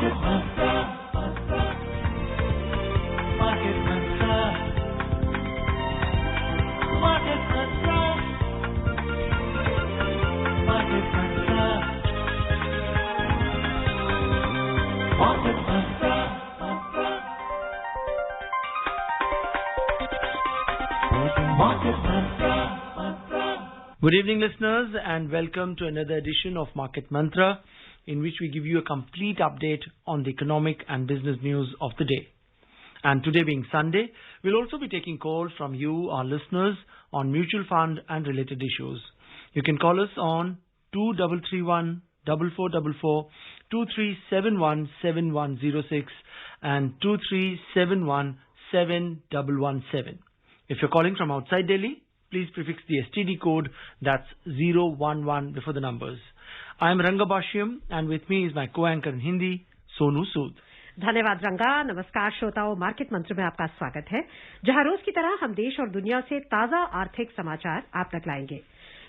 Market Mantra. Market Mantra. Market Mantra. Market Mantra. Market Mantra. Market Mantra. Good evening, listeners, and welcome to another edition of Market Mantra, in which we give you a complete update on the economic and business news of the day. And today being Sunday, we'll also be taking calls from you, our listeners, on mutual fund and related issues. You can call us on 2331 4444, 2371 7106 and 2371 7117. If you're calling from outside Delhi, please prefix the STD code, that's 011 before the numbers. I am Ranga Bhashyam, and with me is my co-anchor in Hindi, Sonu Sood. धन्यवाद रंगा। नमस्कार श्रोताओं, market मंत्र में आपका स्वागत है, जहां रोज की तरह हम देश और दुनिया से ताजा आर्थिक समाचार आप तक लाएंगे।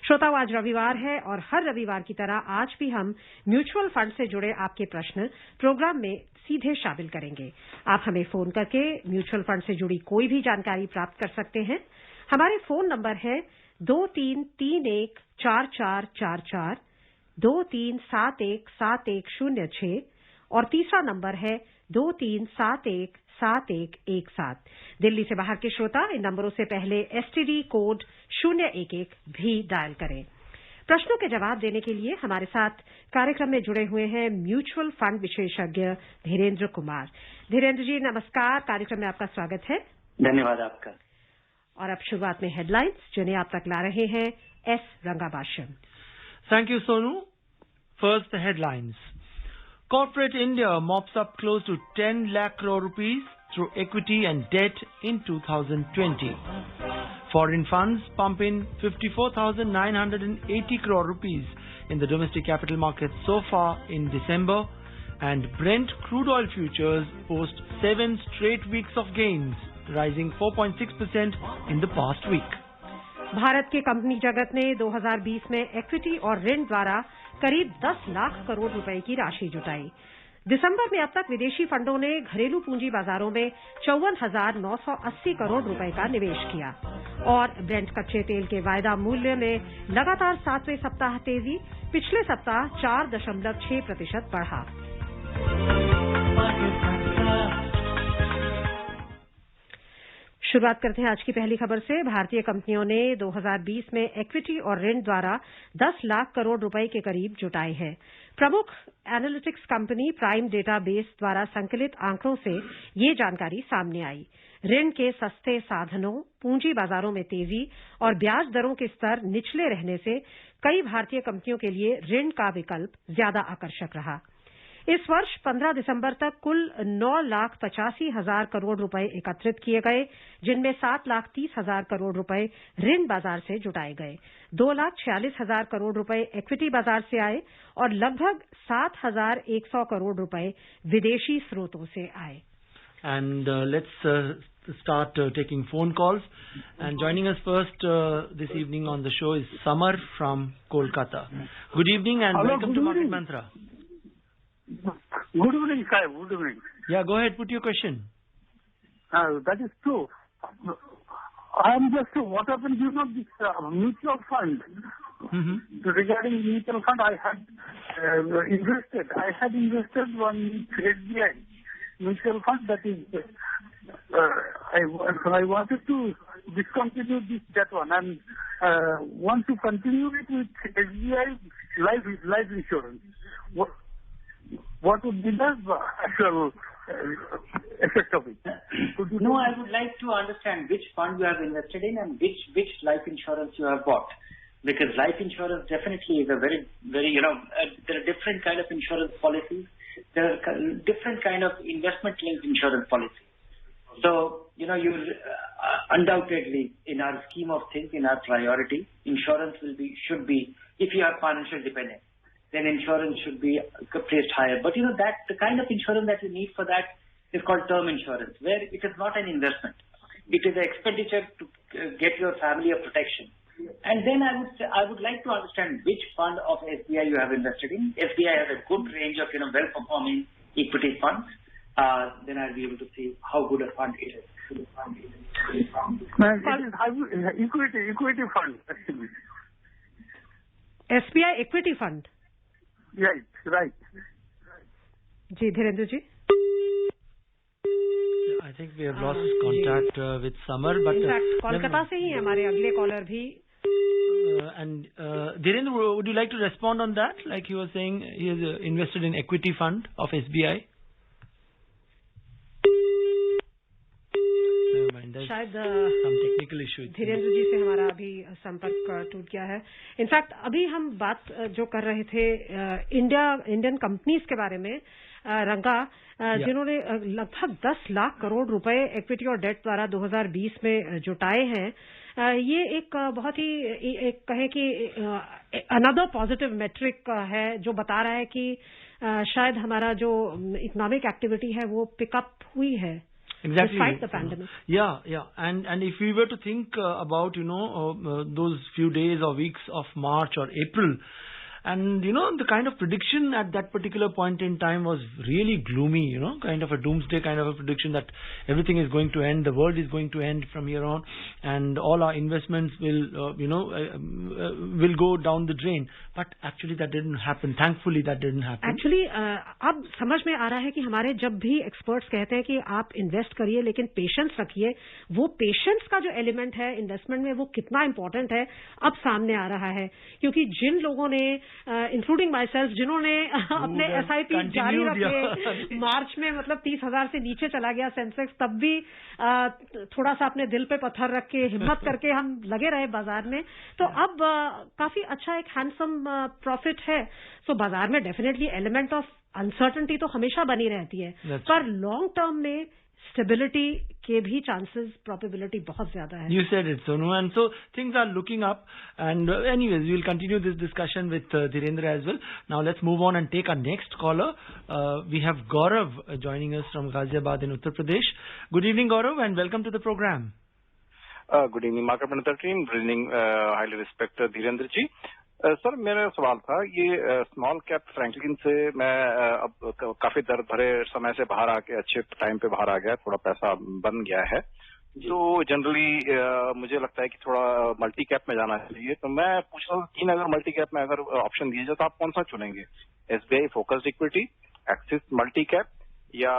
श्रोताओं, आज रविवार है और हर रविवार की तरह आज भी हम म्यूचुअल फंड से जुड़े आपके प्रश्न प्रोग्राम में सीधे शामिल करेंगे। आप हमें फोन करके म्यूचुअल फंड से जुड़ी कोई भी जानकारी प्राप्त कर सकते हैं। हमारे फोन नंबर है 23314444, 23717106 और तीसरा नंबर है 23717117। दिल्ली से बाहर के श्रोता इन नंबरों से पहले एसटीडी कोड 011 भी डायल करें। प्रश्नों के जवाब देने के लिए हमारे साथ कार्यक्रम में जुड़े हुए हैं म्यूचुअल फंड विशेषज्ञ धीरेन्द्र कुमार। धीरेन्द्र जी नमस्कार, कार्यक्रम में आपका स्वागत है। धन्यवाद आपका। और अब शुरुआत में हेडलाइंस, जिन्हें आप तक ला रहे हैं S रंगाभाष्यम। Thank you, Sonu. First, the headlines. Corporate India mops up close to 10 lakh crore rupees through equity and debt in 2020. Foreign funds pump in 54,980 crore rupees in the domestic capital market so far in December, and Brent crude oil futures post 7 straight weeks of gains, rising 4.6% in the past week. Bharat के company जगत ने 2020 में equity और ऋण द्वारा करीब 10 लाख करोड़ रुपए की राशि जुटाई। दिसंबर में अब तक विदेशी फंडों ने घरेलू पूंजी बाजारों में 54,980 करोड़ रुपए का निवेश किया और ब्रेंट कच्चे तेल के वायदा मूल्य में लगातार 7वें सप्ताह तेजी, पिछले सप्ताह 4.6% बढ़ा। शुरुआत करते हैं आज की पहली खबर से। भारतीय कंपनियों ने 2020 में इक्विटी और ऋण द्वारा 10 लाख करोड़ रुपए के करीब जुटाए हैं। प्रमुख एनालिटिक्स कंपनी प्राइम डेटाबेस द्वारा संकलित आंकड़ों से ये जानकारी सामने आई। ऋण के सस्ते साधनों, पूंजी बाजारों में तेजी और ब्याज दरों के स्तर निचले रहने से कई भारतीय कंपनियों के लिए ऋण का विकल्प ज्यादा आकर्षक रहा। इस वर्ष 15 दिसंबर तक कुल 9,85,000 करोड़ रुपए एकत्रित किए गए, जिनमें 7,30,000 करोड़ रुपए ऋण बाजार से जुटाए गए, 2,46,000 करोड़ रुपए इक्विटी बाजार से आए और लगभग 7,100 करोड़ रुपए विदेशी स्रोतों से आए। And let's start taking phone calls. And joining us first this evening on the show is Samar from Kolkata. Good evening and welcome to Market Mantra. Good evening, sir. Good evening. Yeah, go ahead, put your question. That is true. I am just, what happened, this mutual fund. Regarding mutual fund, I had invested one SBI mutual fund, that is, I wanted to discontinue that one and want to continue it with SBI life insurance. What would be the actual effect of it? No, I would like to understand which fund you have invested in and which life insurance you have bought. Because life insurance definitely is a very, very, there are different kind of insurance policies. There are different kind of investment-linked insurance policies. So, you undoubtedly, in our scheme of things, in our priority, insurance should be, if you have financial dependence, then insurance should be placed higher. But that the kind of insurance that you need for that is called term insurance, where it is not an investment. It is an expenditure to get your family a protection. And then I would like to understand which fund of SBI you have invested in. SBI has a good range of well-performing equity funds, then I'll be able to see how good a fund it is. Equity fund, actually. SBI Equity Fund. Right. Ji Dhirendra ji. I think we have lost contact with Samar, but in fact Kolkata से ही हमारे अगले collar भी. And Dhirendra, would you like to respond on that? Like you were saying, he is invested in equity fund of SBI. शायद some technical issue. Dhirendra जी से हमारा अभी संपर्क टूट गया है. इनफैक्ट अभी हम बात जो कर रहे थे इंडियन कंपनीज के बारे में, रंगा, जिन्होंने लगभग 10 लाख करोड़ रुपए इक्विटी और डेट द्वारा 2020 में जुटाए हैं. ये एक बहुत ही एक कहें कि अनदर पॉजिटिव मेट्रिक है जो बता रहा है कि शायद हमारा जो इकोनॉमिक एक्टिविटी है वो पिकअप हुई है. Exactly. Despite the pandemic. Yeah. And if we were to think about, those few days or weeks of March or April, and, the kind of prediction at that particular point in time was really gloomy, kind of a doomsday kind of a prediction that everything is going to end, the world is going to end from here on, and all our investments will, will go down the drain. But actually that didn't happen. Thankfully that didn't happen. Actually, अब समझ में आ रहा है कि हमारे जब भी experts कहते हैं कि आप इन्वेस्ट करिए लेकिन पेशेंस रखिए, वो पेशेंस का जो एलिमेंट है इन्वेस्टमेंट में वो कितना इंपॉर्टेंट है अब सामने आ रहा है. क्योंकि जिन लोगों ने इंक्लूडिंग माई सेल्फ जिन्होंने अपने SIP जारी रखे, मार्च में मतलब 30,000 से नीचे चला गया सेंसेक्स, तब भी थोड़ा सा अपने दिल पे पत्थर रख के हिम्मत करके हम लगे रहे बाजार में. तो अब काफी अच्छा एक हैंडसम प्रॉफिट है. सो बाजार में डेफिनेटली एलिमेंट ऑफ अनसर्टेनिटी तो हमेशा बनी रहती है, पर लॉन्ग टर्म में स्टेबिलिटी के भी चांसेस, प्रोबेबिलिटी बहुत ज्यादा है. You said it, Sonu, and so things are looking up. And anyways, we'll continue this discussion with Dhirendra as well. Now let's move on and take our next caller. We have Gaurav joining us from Ghaziabad in Uttar Pradesh. Good evening, Gaurav, and welcome to the program. Good evening, Market Monitor team. Good evening, highly respected Dhirendra ji. Sir मेरा सवाल था, ये small cap Franklin से मैं अब काफी दर्द भरे समय से बाहर आके अच्छे टाइम पे बाहर आ गया, थोड़ा पैसा बन गया है. तो जनरली मुझे लगता है कि थोड़ा मल्टी कैप में जाना चाहिए. तो मैं पूछ रहा हूँ, 3 अगर मल्टी कैप में अगर ऑप्शन दिए जाए तो आप कौन सा चुनेंगे? SBI focused equity, axis multi cap, या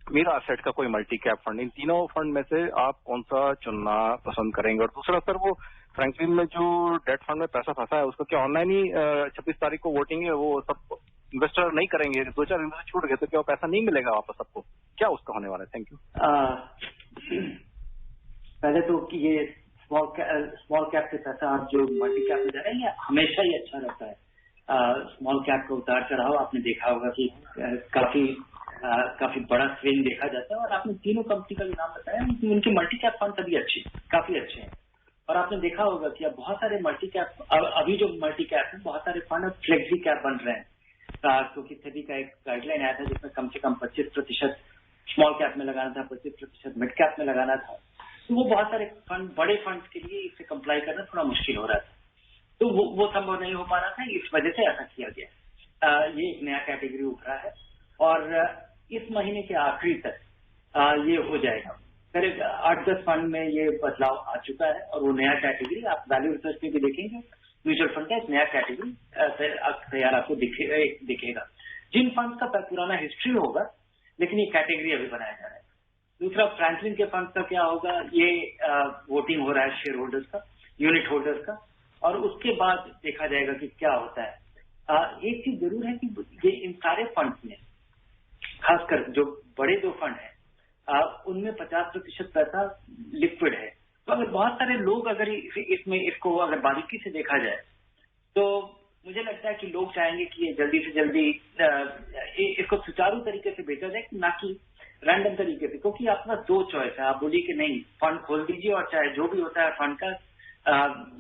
मेरा असेट का कोई मल्टी कैप फंड? इन तीनों फंड में से आप कौन सा चुनना पसंद करेंगे? और दूसरा सर, वो फ्रैंकलिन में जो डेट फंड में पैसा फंसा है उसका क्या ऑनलाइन ही 26 तारीख को वोटिंग है, वो सब इन्वेस्टर नहीं करेंगे, 2-4 इन्वेस्टर छूट गए तो क्या पैसा नहीं मिलेगा वापस सबको? क्या उसका होने वाला है? Thank you. पहले तो कि ये स्मॉल कैप से पैसा आप जो मल्टी कैप में जा रहे हैं, ये हमेशा ही अच्छा रहता है. स्मॉल कैप का उतार चढ़ाव आपने देखा होगा कि काफी बड़ा स्विंग देखा जाता है. और आपने तीनों कंपनी का जो नाम बताया, उनकी मल्टी कैप फंड सभी काफी अच्छे हैं. और आपने देखा होगा कि अब बहुत सारे मल्टी कैप, अभी जो मल्टी कैप है, बहुत सारे फंड अब फ्लेक्सी कैप बन रहे हैं. क्योंकि सेबी का एक गाइडलाइन आया था जिसमें कम से कम 25% स्मॉल कैप में लगाना था, 25% मिड कैप में लगाना था. तो वो बहुत सारे फंड, बड़े फंड के लिए इसे कंप्लाई करना थोड़ा मुश्किल हो रहा था. तो वो संभव नहीं हो पा रहा था, इस वजह से ऐसा किया गया. ये एक नया कैटेगरी उभरा है और इस महीने के आखिरी तक ये हो जाएगा. करीब 8-10 फंड में ये बदलाव आ चुका है और वो नया कैटेगरी आप वैल्यू रिसर्च में भी देखेंगे, म्यूचुअल फंड का एक नया कैटेगरी तैयार आपको दिखेगा. जिन फंड का पुराना हिस्ट्री होगा, लेकिन ये कैटेगरी अभी बनाया जा रहा है. दूसरा, फ्रैंकलिन के फंड का क्या होगा, ये वोटिंग हो रहा है शेयर होल्डर्स का, यूनिट होल्डर्स का, और उसके बाद देखा जाएगा कि क्या होता है. एक चीज जरूर है कि ये इन सारे फंड्स में, खासकर जो बड़े 2 फंड है, उनमें 50% पैसा लिक्विड है. तो अगर बहुत सारे लोग अगर इसको अगर बारीकी से देखा जाए, तो मुझे लगता है कि लोग चाहेंगे कि ये जल्दी से जल्दी इसको सुचारू तरीके से बेचा जाए, ना कि रैंडम तरीके से. क्योंकि आपका 2 चॉइस है. आप बोलिए कि नहीं, फंड खोल दीजिए और चाहे जो भी होता है फंड का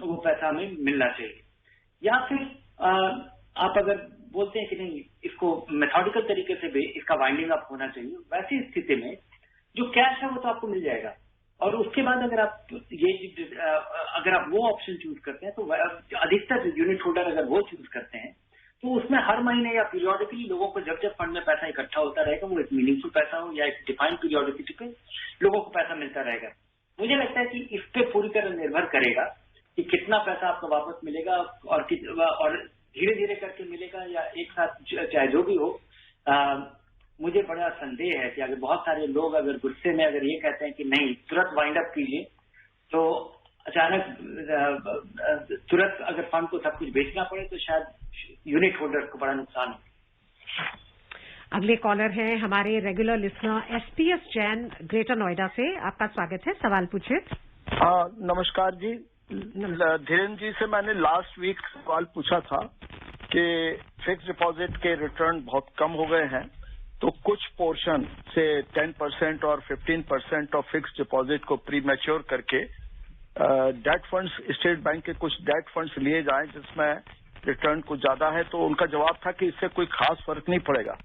वो पैसा हमें मिलना चाहिए. या फिर आप अगर बोलते हैं कि नहीं, इसको मेथोडिकल तरीके से इसका वाइंडिंग अप होना चाहिए, वैसी स्थिति में जो कैश है वो तो आपको मिल जाएगा. और उसके बाद अगर आप वो ऑप्शन चूज करते हैं, तो अधिकतर यूनिट होल्डर अगर वो चूज करते हैं, तो उसमें हर महीने या पीरियोडिकली लोगों को जब जब फंड में पैसा इकट्ठा होता रहेगा, वो एक मीनिंगफुल पैसा हो या एक डिफाइंड पीरियोडिसिटी पे लोगों को पैसा मिलता रहेगा। मुझे लगता है कि इस पे पूरी तरह निर्भर करेगा कि कितना पैसा आपको वापस मिलेगा और धीरे धीरे करके मिलेगा या एक साथ, चाहे जो भी हो। मुझे बड़ा संदेह है कि अगर बहुत सारे लोग अगर गुस्से में अगर ये कहते हैं कि नहीं तुरंत वाइंड अप कीजिए, तो अचानक तुरंत अगर फंड को सब कुछ बेचना पड़े तो शायद यूनिट होल्डर्स को बड़ा नुकसान हो। अगले कॉलर हैं हमारे regular listener SPS Jain greater Noida से। आपका स्वागत है, सवाल पूछिए। नमस्कार जी। धीरेन्द्र जी से मैंने लास्ट वीक सवाल पूछा था कि फिक्स डिपॉजिट के रिटर्न बहुत कम हो गए हैं, तो कुछ पोर्शन से 10% और 15% ऑफ फिक्स डिपॉजिट को प्री मैच्योर करके डेट फंड्स, स्टेट बैंक के कुछ डेट फंड्स लिए जाएं जिसमें रिटर्न कुछ ज्यादा है। तो उनका जवाब था कि इससे कोई खास फर्क नहीं पड़ेगा।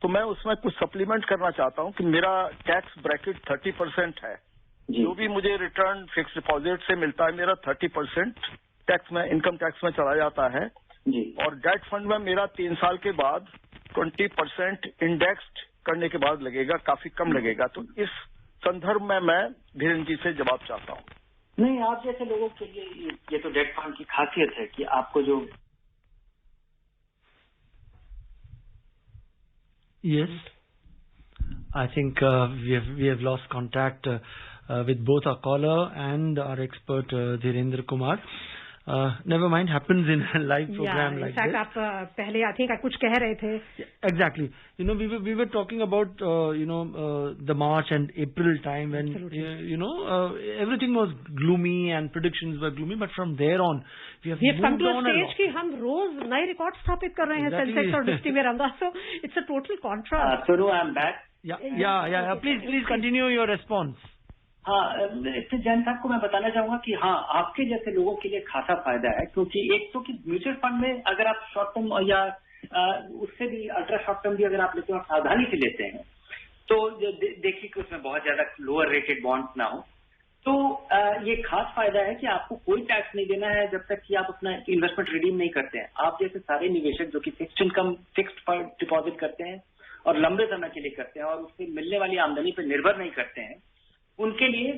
तो मैं उसमें कुछ सप्लीमेंट करना चाहता हूं कि मेरा टैक्स ब्रैकेट 30% है। जो भी मुझे रिटर्न फिक्स डिपॉजिट से मिलता है, मेरा 30% टैक्स में, इनकम टैक्स में चला जाता है और डेट फंड में मेरा 3 साल के बाद 20% इंडेक्स्ड करने के बाद लगेगा, काफी कम लगेगा। तो इस संदर्भ में मैं धीरेन्द्र जी से जवाब चाहता हूं। नहीं, आप जैसे लोगों के लिए ये तो डेट फंड की खासियत है कि आपको जो Yes, I think we have lost contact with both our caller and our expert Dhirendra Kumar. Never mind, happens in a live program like this. आप पहले आई थिंक कुछ कह रहे थे। Exactly. You know, we were talking about the March and April time when everything was gloomy and predictions were gloomy, but from there on we have moved on a lot. कि हम रोज नए record स्थापित कर रहे हैं Sensex और Nifty में रंगा। So it's a total contrast. So I am back. Yeah. Please continue your response. हाँ, इससे जैन साहब को मैं बताना चाहूंगा कि हाँ, आपके जैसे लोगों के लिए खासा फायदा है, क्योंकि एक तो कि म्यूचुअल फंड में अगर आप शॉर्ट टर्म या उससे भी अल्ट्रा शॉर्ट टर्म भी अगर आप लेते हैं और सावधानी से लेते हैं, तो देखिए कि उसमें बहुत ज्यादा लोअर रेटेड बॉन्ड्स ना हो। तो ये खास फायदा है कि आपको कोई टैक्स नहीं देना है जब तक कि आप अपना इन्वेस्टमेंट रिडीम नहीं करते हैं। आप जैसे सारे निवेशक जो कि फिक्स्ड डिपॉजिट करते हैं और लंबे समय के लिए करते हैं और उससे मिलने वाली आमदनी पर निर्भर नहीं करते हैं, उनके लिए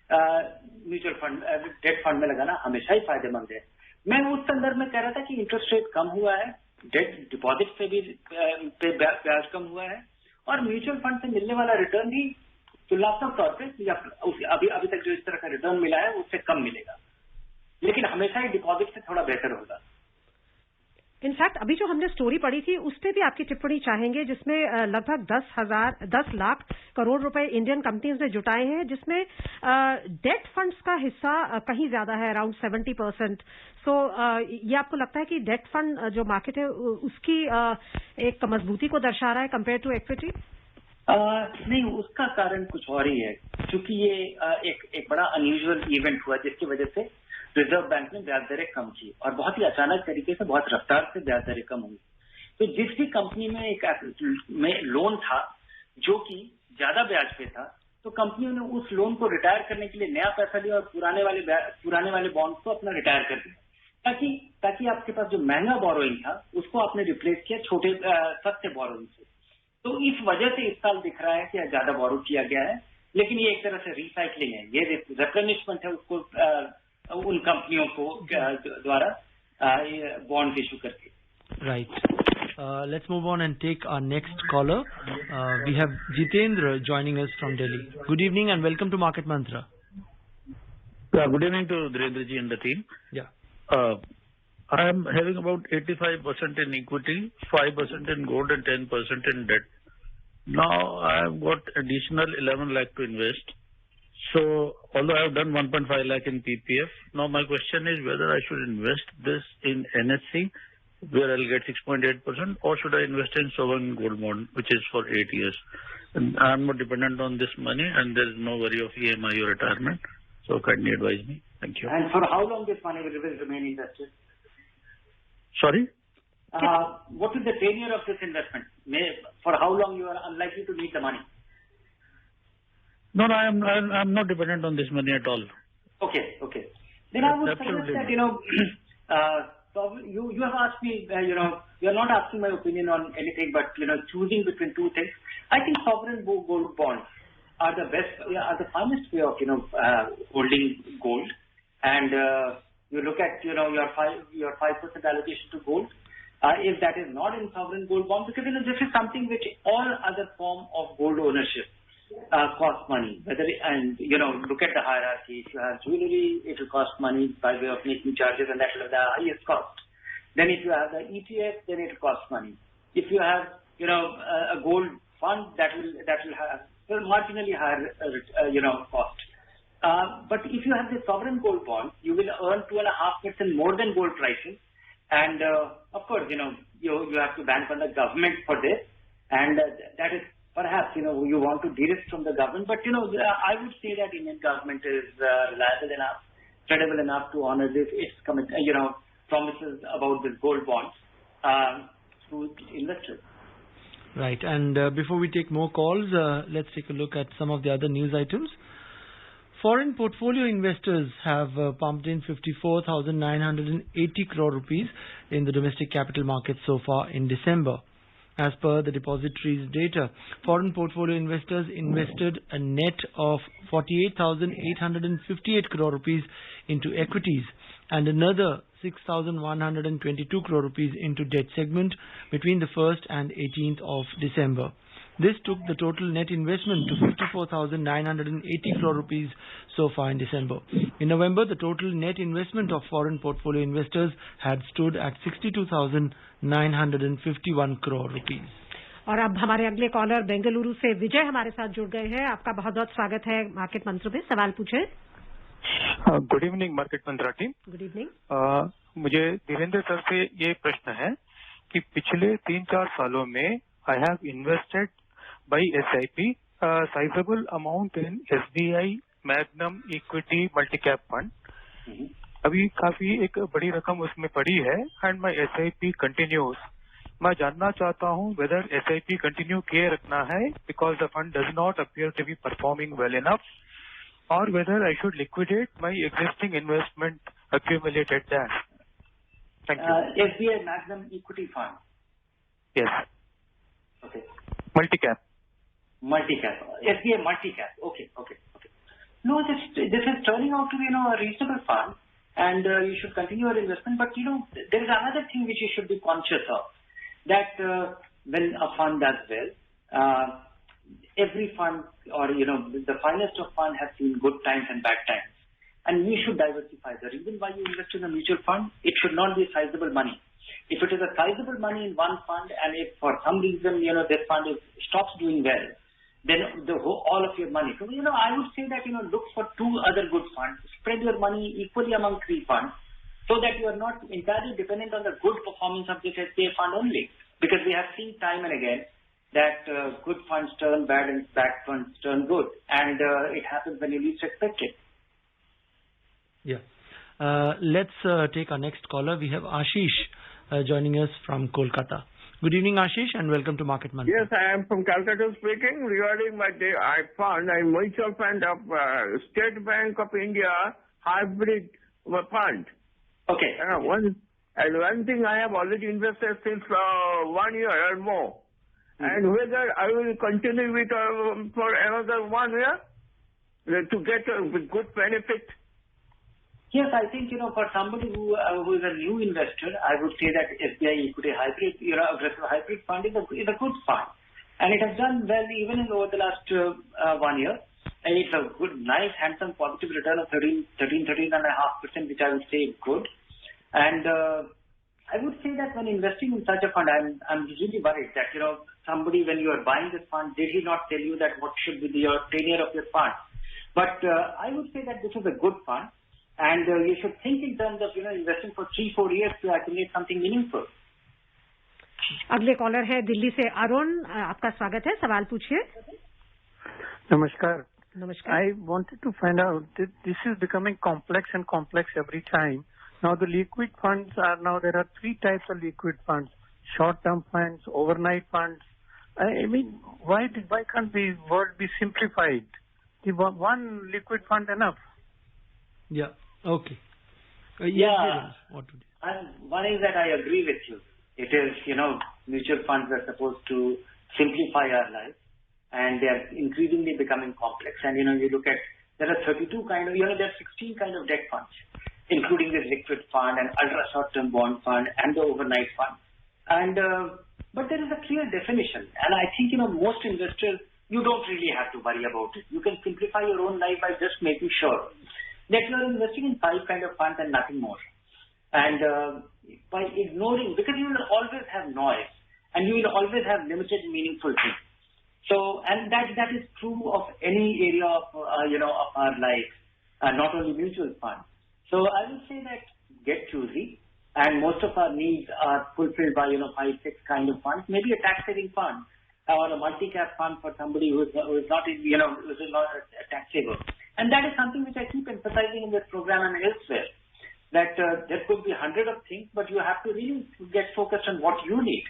म्यूचुअल फंड, डेट फंड में लगाना हमेशा ही फायदेमंद है। मैं उस संदर्भ में कह रहा था कि इंटरेस्ट रेट कम हुआ है, डेट डिपॉजिट से भी ब्याज कम हुआ है और म्यूचुअल फंड से मिलने वाला रिटर्न भी तुलनात्मक तौर पे या अभी तक जो इस तरह का रिटर्न मिला है उससे कम मिलेगा, लेकिन हमेशा ही डिपॉजिट से थोड़ा बेहतर होगा। इनफैक्ट अभी जो हमने स्टोरी पढ़ी थी उस पर भी आपकी टिप्पणी चाहेंगे, जिसमें लगभग 10 लाख करोड़ रुपए इंडियन कंपनीज ने जुटाए हैं, जिसमें डेट फंड्स का हिस्सा कहीं ज्यादा है, अराउंड 70%। सो ये आपको लगता है कि डेट फंड जो मार्केट है उसकी एक मजबूती को दर्शा रहा है कंपेयर टू इक्विटी? नहीं, उसका कारण कुछ और ही है, क्योंकि ये एक बड़ा अनयूजुअल इवेंट हुआ जिसकी वजह से रिजर्व बैंक ने ब्याज दरें कम की और बहुत ही अचानक तरीके से, बहुत रफ्तार से ब्याज दरें कम हुई। तो जिस भी कंपनी में लोन था जो कि ज्यादा ब्याज पे था, तो कंपनियों ने उस लोन को रिटायर करने के लिए नया पैसा लिया और पुराने वाले बॉन्ड्स को अपना रिटायर कर दिया, ताकि आपके पास जो महंगा बोरोइंग था उसको आपने रिप्लेस किया छोटे सस्ते बोरोइंग से। तो इस वजह से इस साल दिख रहा है कि ज्यादा बोरो किया गया है, लेकिन ये एक तरह से रिसाइकलिंग है, ये रिप्लेनिशमेंट है उसको उन कंपनियों को द्वारा बॉन्ड इशू करके। Right. Let's move on and take our next caller. We have Jitendra joining us from Delhi. Good evening and welcome to Market Mantra. Good evening to Dhirendra ji and the team. Yeah. I am having about 85% in equity, 5% in gold and 10% in debt. Now I have got additional 11 lakh to invest. So although I have done 1.5 lakh in PPF, now my question is whether I should invest this in NSC where I'll get 6.8%, or should I invest in sovereign gold bond which is for 8 years? And I'm not dependent on this money and there is no worry of EMI or retirement. So kindly advise me. Thank you. And for how long this money will remain invested? Sorry? What is the tenure of this investment? For how long you are unlikely to need the money? No, I'm not dependent on this money at all. Okay. Then I would suggest that, you have asked me, you're not asking my opinion on anything, but, choosing between two things. I think sovereign gold bonds are the best, are the finest way of, holding gold. And you look at, your 5% allocation to gold. If that is not in sovereign gold bond, because this is something which all other form of gold ownership cost money. Look at the hierarchy. If you have jewelry, it will cost money by way of making charges, and that will have the highest cost. Then if you have the ETF, then it will cost money. If you have, a gold fund, that will have marginally higher, cost. But if you have the sovereign gold bond, you will earn 2.5% more than gold prices. And of course, you have to bank on the government for this, and that is perhaps you want to de-risk from the government. But I would say that Indian government is reliable enough, credible enough to honor this its promises about this gold bonds to investors. Right, and before we take more calls, let's take a look at some of the other news items. Foreign portfolio investors have pumped in 54,980 crore rupees in the domestic capital market so far in December. As per the depository's data, foreign portfolio investors invested a net of 48,858 crore rupees into equities and another 6,122 crore rupees into debt segment between the 1st and 18th of December. This took the total net investment to 54,980 crore rupees so far in December. In November, the total net investment of foreign portfolio investors had stood at 62,951 crore rupees. और अब हमारे अगले collar Bengaluru से विजय हमारे साथ जुड़ गए हैं. आपका बहुत-बहुत स्वागत है मार्केट मंत्र में. सवाल पूछे. गुड इवनिंग मार्केट मंत्रा टीम. Good evening. मुझे धीरेन्द्र सर से ये प्रश्न है कि पिछले 3-4 सालों में आई have invested by SIP sizable amount in SBI Magnum Equity Multi-Cap Fund. अभी काफी एक बड़ी रकम उसमें पड़ी है and my SIP continues. मैं जानना चाहता हूँ whether SIP continue किए रखना है because the fund does not appear to be performing well enough, or whether I should liquidate my existing investment accumulated there. Thank you. SBI Magnum Equity Fund. Yes. Okay. Multi-cap. SBI multi-cap. Okay. No, this is turning out to be, a reasonable fund, and you should continue your investment. But, there is another thing which you should be conscious of, that when a fund does well, every fund or, the finest of fund has seen good times and bad times. And we should diversify. The reason why you invest in a mutual fund, it should not be sizable money. If it is a sizable money in one fund, and if for some reason, this fund stops doing well, then all of your money. So, I would say that, look for 2 other good funds. Spread your money equally among 3 funds so that you are not entirely dependent on the good performance of this SBI fund only. Because we have seen time and again that good funds turn bad and bad funds turn good. And it happens when you least expect it. Yeah. Let's take our next caller. We have Ashish joining us from Kolkata. Good evening, Ashish, and welcome to Market Mantra. Yes, I am from Calcutta speaking. Regarding my fund, a mutual fund of State Bank of India hybrid fund. Okay. One thing I have already invested since 1 year or more. And whether I will continue with for another 1 year to get a good benefit. Yes, I think, for somebody who is a new investor, I would say that SBI Equity Hybrid, aggressive hybrid fund is a good fund. And it has done well even over the last 1 year. And it's a good, nice, handsome, positive return of 13.5%, which I would say is good. And I would say that when investing in such a fund, I'm really worried that, somebody, when you are buying this fund, did he not tell you that what should be your tenure of your fund? But I would say that this is a good fund. And you should think in terms of, investing for 3-4 years to accumulate something meaningful. अगले collar है दिल्ली से अरुण. आपका स्वागत है. सवाल पूछिए. नमस्कार. Namaskar. I wanted to find out that this is becoming complex every time. Now the liquid funds there are 3 types of liquid funds: short-term funds, overnight funds. I mean, why can't the word be simplified? The one liquid fund enough? Yeah. Okay. Yes, what would you? One is that I agree with you. It is, mutual funds are supposed to simplify our lives, and they are increasingly becoming complex. And, you look at, there are 32 kind of, there are 16 kind of debt funds, including the liquid fund and ultra short-term bond fund and the overnight fund. And, but there is a clear definition. And I think, most investors, you don't really have to worry about it. You can simplify your own life by just making sure that you are investing in 5 kind of funds and nothing more. And by ignoring, because you will always have noise and you will always have limited meaningful things. So, and that is true of any area of, of our life, not only mutual funds. So I will say that get choosy, and most of our needs are fulfilled by, 5, 6 kind of funds, maybe a tax saving fund or a multi-cap fund for somebody who is not, who is not a tax saver. And that is something which I keep emphasizing in this program and elsewhere. That there could be 100 of things, but you have to really get focused on what you need.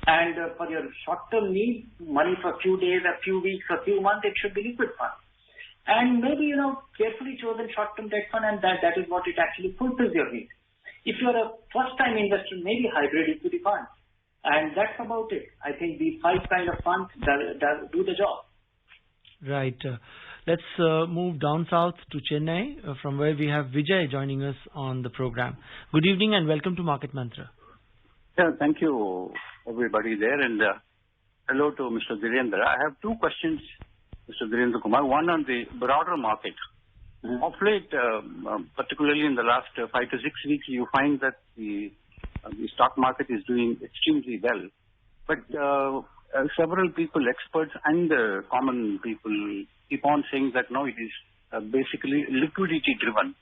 And for your short-term needs, money for a few days, a few weeks, a few months, it should be liquid funds. And maybe, carefully chosen short-term debt fund, and that is what it actually fulfills your needs. If you're a first-time investor, maybe hybrid equity funds. And that's about it. I think these 5 kind of funds do the job. Right. Let's move down south to Chennai, from where we have Vijay joining us on the program. Good evening and welcome to Market Mantra. Yeah, thank you, everybody there, and hello to Mr. Dhirendra. I have 2 questions, Mr. Dhirendra Kumar. One on the broader market. Mm-hmm. Of late, particularly in the last 5 to 6 weeks, you find that the stock market is doing extremely well. But several people, experts and common people, keep on saying that no, it is basically liquidity driven,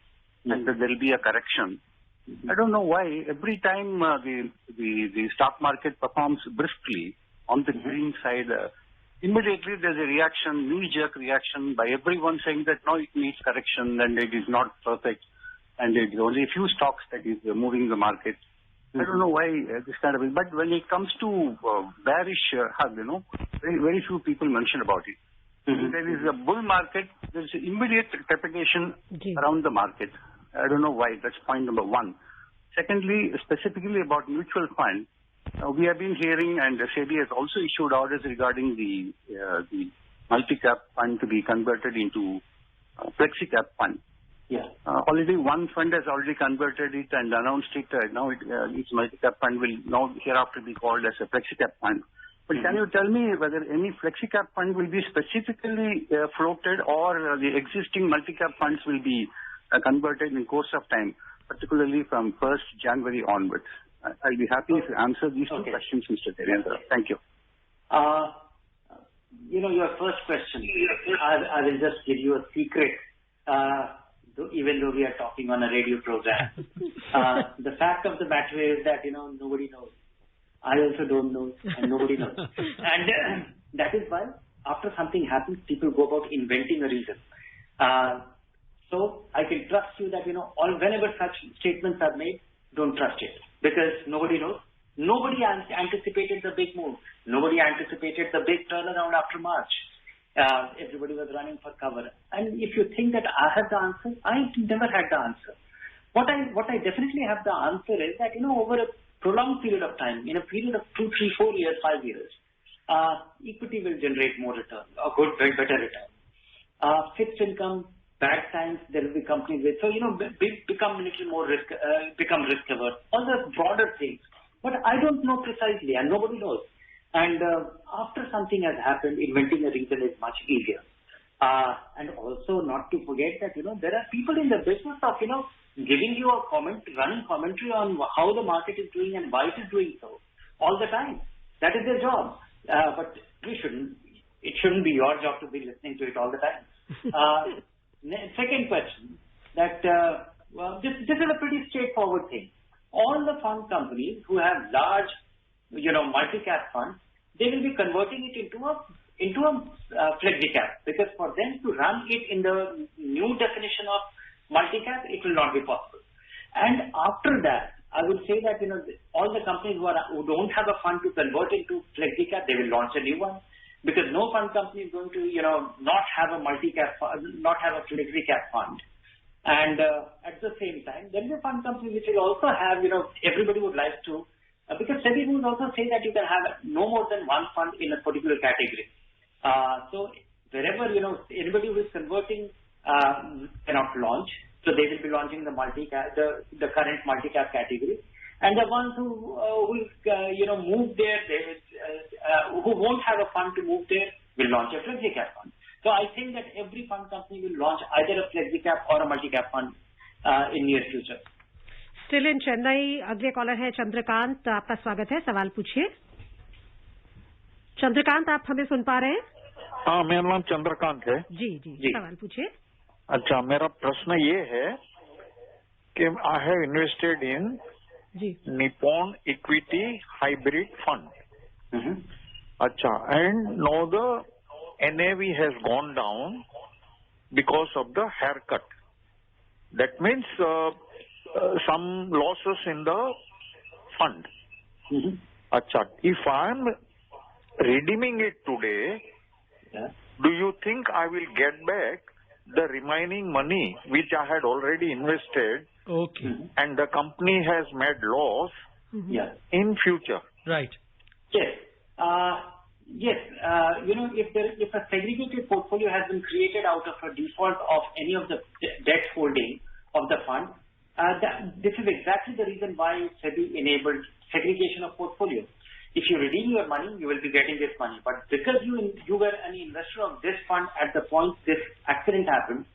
and that there will be a correction. I don't know why every time the stock market performs briskly on the green side, immediately there's a reaction, knee-jerk reaction by everyone saying that no, it needs correction and it is not perfect, and it is only a few stocks that is moving the market. I don't know why this kind of thing. But when it comes to bearish hug, very few people mention about it. Mm-hmm. There is a bull market, there's immediate trepidation around the market. I don't know why. That's point number 1. Secondly, specifically about mutual fund, we have been hearing, and SEBI has also issued orders regarding the multi-cap fund to be converted into flexi-cap fund. Yeah. Already one fund has already converted it and announced it. Now its multi-cap fund will now hereafter be called as a flexi-cap fund. But can you tell me whether any flexi-cap fund will be specifically floated, or the existing multi-cap funds will be converted in course of time, particularly from 1st January onwards? I'll be happy if you answer these 2 questions, Mr. Dhirendra. Thank you. Your first question, I will just give you a secret. Even though we are talking on a radio program, the fact of the matter is that, nobody knows. I also don't know, and nobody knows. And that is why after something happens, people go about inventing a reason. So I can trust you that, whenever such statements are made, don't trust it, because nobody knows. Nobody anticipated the big move. Nobody anticipated the big turnaround after March. Everybody was running for cover. And if you think that I have the answer, I never had the answer. What I definitely have the answer is that, over a prolonged period of time, in a period of 2, 3, 4 years, 5 years, equity will generate more return, or better return. Fixed income, bad times, there will be companies with, so, become a little more become risk averse. All the broader things. But I don't know precisely, and nobody knows. And after something has happened, inventing a reason is much easier. And also not to forget that, there are people in the business of, giving you a running commentary on how the market is doing and why it is doing so all the time. That is their job. But it shouldn't be your job to be listening to it all the time. Second question, that this is a pretty straightforward thing. All the fund companies who have large, multi-cap funds, they will be converting it into a flexi-cap, because for them to run it in the new definition of multi-cap, it will not be possible. And after that, I would say that, all the companies who don't have a fund to convert into flexi-cap, they will launch a new one, because no fund company is going to, not have a multi-cap, not have a flexi-cap fund. And at the same time, there is a fund company which will also have, everybody would like to, because SEBI would also say that you can have no more than one fund in a particular category. So wherever, anybody who is converting cannot launch. So they will be launching the multi-cap, the current multi-cap category. And the ones who will, move there, they will, who won't have a fund to move there, will launch a flexi-cap fund. So I think that every fund company will launch either a flexi-cap or a multi-cap fund in near future. Still in Chennai, अगले collar है चंद्रकांत. आपका स्वागत है. सवाल पूछिए. चंद्रकांत, आप हमें सुन पा रहे हैं? हाँ, मेरा नाम चंद्रकांत है. जी. सवाल पूछिए. अच्छा, मेरा प्रश्न ये है कि I have invested in Nippon equity hybrid fund. अच्छा, and now the NAV has gone down because of the haircut. That means some losses in the fund. Acha, if I am redeeming it today, do you think I will get back the remaining money which I had already invested? Okay. And the company has made loss in future. Right. Yes. Yes, if a segregated portfolio has been created out of a default of any of the debt holding of the fund, this is exactly the reason why SEBI enabled segregation of portfolio. If you redeem your money, you will be getting this money. But because you were an investor of this fund at the point this accident happened,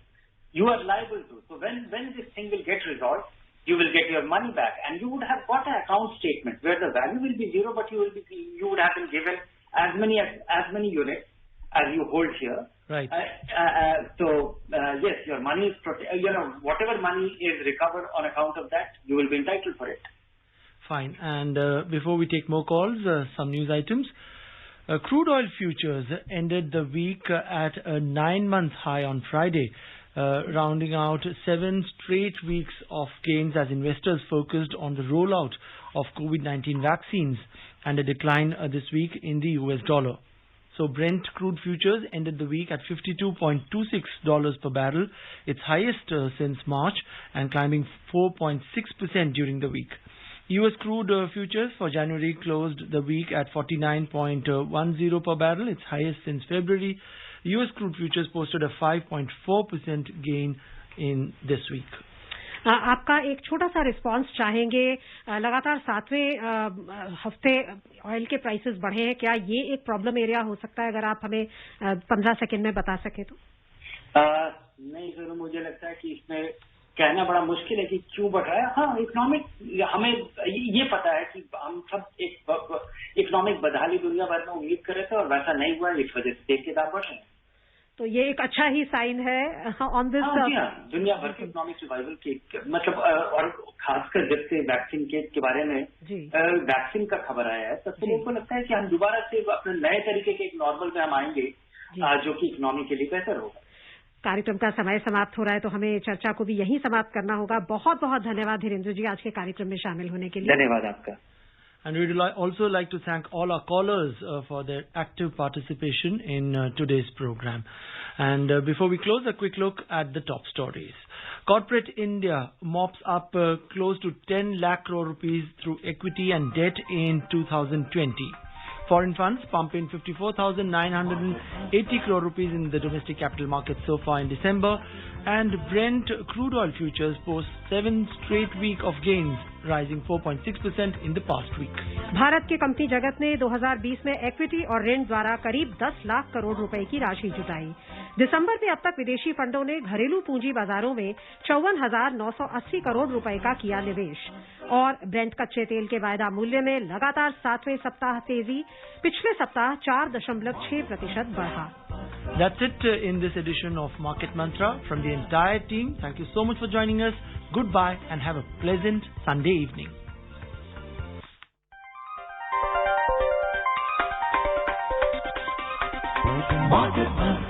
you are liable to. So when this thing will get resolved, you will get your money back, and you would have got an account statement where the value will be zero, but you would have been given as many units as you hold here. Right. Yes, your money is whatever money is recovered on account of that, you will be entitled for it. Fine. And before we take more calls, some news items. Crude oil futures ended the week at a 9-month high on Friday, rounding out 7 straight weeks of gains as investors focused on the rollout of COVID-19 vaccines and a decline this week in the US dollar. So Brent crude futures ended the week at $52.26 per barrel, its highest since March, and climbing 4.6% during the week. US crude futures for January closed the week at $49.10 per barrel, its highest since February. US crude futures posted a 5.4% gain in this week. आपका एक छोटा सा response चाहेंगे. लगातार 7वें हफ्ते oil के prices बढ़े हैं. क्या ये एक प्रॉब्लम एरिया हो सकता है? अगर आप हमें 15 सेकंड में बता सके तो. नहीं सर, मुझे लगता है कि इसमें कहना बड़ा मुश्किल है कि क्यों बढ़ रहा है. हाँ, इकोनॉमिक, हमें ये पता है कि हम सब एक इकोनॉमिक बदहाली दुनिया भर में उम्मीद कर रहे थे और वैसा नहीं हुआ. इस वजह से तेल के दाम बढ़ रहे हैं. तो ये एक अच्छा ही साइन है ऑन दिस. दुनिया भर के इकोनॉमिक रिवाइवल के मतलब, और खासकर जब से वैक्सीन के बारे में वैक्सीन का खबर आया है, तब से लोगों को लगता है कि हम दोबारा से अपने नए तरीके के एक नॉर्मल में हम आएंगे, जो कि इकोनॉमी के लिए बेहतर होगा. कार्यक्रम का समय समाप्त हो रहा है, तो हमें चर्चा को भी यहीं समाप्त करना होगा. बहुत बहुत धन्यवाद धीरेन्द्र जी आज के कार्यक्रम में शामिल होने के लिए. धन्यवाद आपका. And we would also like to thank all our callers for their active participation in today's program. And before we close, a quick look at the top stories. Corporate India mops up close to 10 lakh crore rupees through equity and debt in 2020. Foreign funds pump in 54,980 crore rupees in the domestic capital market so far in December. And Brent crude oil futures post 7 straight week of gains, rising 4.6% in the past week. Bharat के company जगत ने 2020 में equity और ऋण द्वारा करीब 10 लाख करोड़ रुपए की राशि जुटाई. दिसंबर में अब तक विदेशी फंडों ने घरेलू पूंजी बाजारों में 54,980 करोड़ रुपए का किया निवेश. और ब्रेंट कच्चे तेल के वायदा मूल्य में लगातार 7वें सप्ताह तेजी, पिछले सप्ताह 4.6% बढ़ा. That's it in this edition of Market Mantra. From the entire team, thank you so much for joining us. Goodbye and have a pleasant Sunday evening. Market Mantra.